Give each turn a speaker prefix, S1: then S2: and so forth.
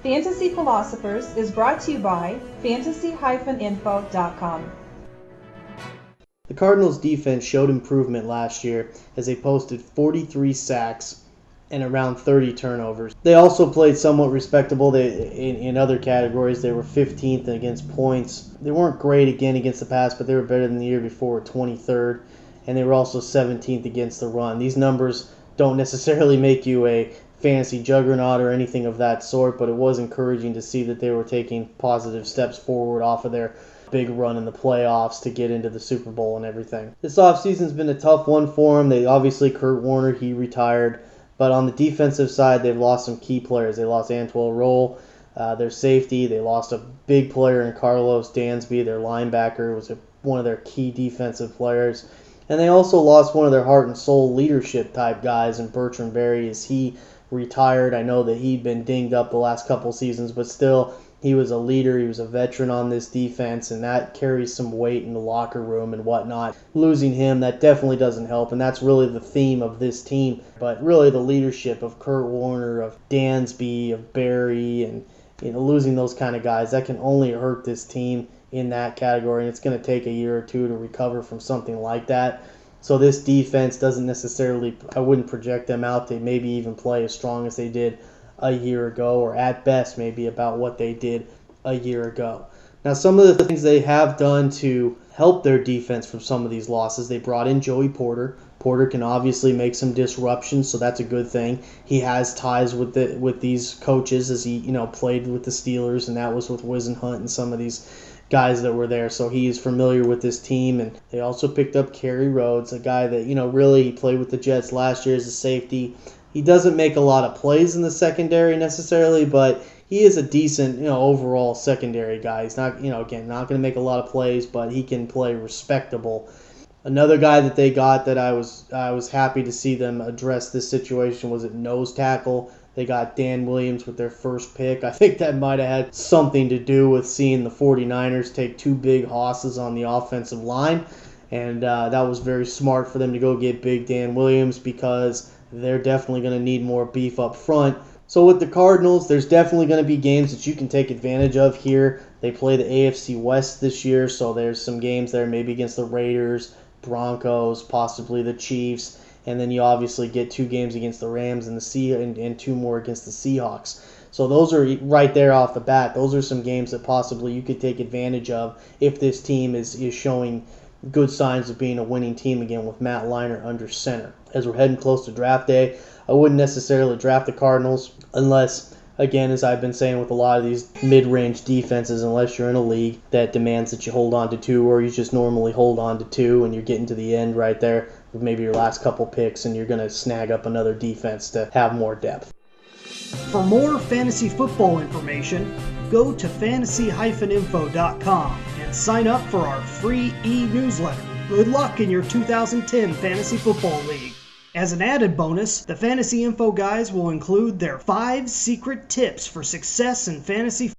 S1: Fantasy Philosophers is brought to you by fantasy-info.com.
S2: The Cardinals' defense showed improvement last year as they posted 43 sacks and around 30 turnovers. They also played somewhat respectable. In other categories, they were 15th against points. They weren't great again against the pass, but they were better than the year before, 23rd. And they were also 17th against the run. These numbers don't necessarily make you a fantasy juggernaut or anything of that sort, but it was encouraging to see that they were taking positive steps forward off of their big run in the playoffs to get into the Super Bowl and everything. This offseason's been a tough one for them. Obviously, Kurt Warner, he retired. But on the defensive side, they've lost some key players. They lost Antrel Rolle, their safety. They lost a big player in Karlos Dansby, their linebacker, was one of their key defensive players. And they also lost one of their heart and soul leadership type guys in Bertrand Berry as he retired. I know that he'd been dinged up the last couple seasons, but still, he was a leader. He was a veteran on this defense, and that carries some weight in the locker room and whatnot. Losing him, that definitely doesn't help, and that's really the theme of this team. But really the leadership of Kurt Warner, of Dansby, of Berry, and losing those kind of guys, that can only hurt this team in that category, and it's going to take a year or two to recover from something like that. So this defense doesn't necessarily, I wouldn't project them out to maybe even play as strong as they did a year ago, or at best maybe about what they did a year ago. Now, some of the things they have done to help their defense from some of these losses, they brought in Joey Porter. Porter can obviously make some disruptions, so that's a good thing. He has ties with these coaches as he played with the Steelers, and that was with Wisenhunt and some of these guys that were there, so he's familiar with this team. And they also picked up Kerry Rhodes, a guy that really he played with the Jets last year as a safety. He doesn't make a lot of plays in the secondary necessarily, but he is a decent overall secondary guy. He's not again not going to make a lot of plays, but he can play respectable. Another guy that they got that I was happy to see them address this situation was at nose tackle. They got Dan Williams with their first pick. I think that might have had something to do with seeing the 49ers take two big hosses on the offensive line. And that was very smart for them to go get big Dan Williams because they're definitely going to need more beef up front. So with the Cardinals, there's definitely going to be games that you can take advantage of here. They play the AFC West this year, so there's some games there maybe against the Raiders, Broncos, possibly the Chiefs. And then you obviously get two games against the Rams and and two more against the Seahawks. So those are right there off the bat. Those are some games that possibly you could take advantage of if this team is showing good signs of being a winning team again with Matt Leinart under center. As we're heading close to draft day, I wouldn't necessarily draft the Cardinals unless, again, as I've been saying with a lot of these mid-range defenses, unless you're in a league that demands that you hold on to two, or you just normally hold on to two and you're getting to the end right there with maybe your last couple picks and you're going to snag up another defense to have more depth.
S3: For more fantasy football information, go to fantasy-info.com and sign up for our free e-newsletter. Good luck in your 2010 Fantasy Football League. As an added bonus, the Fantasy Info guys will include their 5 secret tips for success in fantasy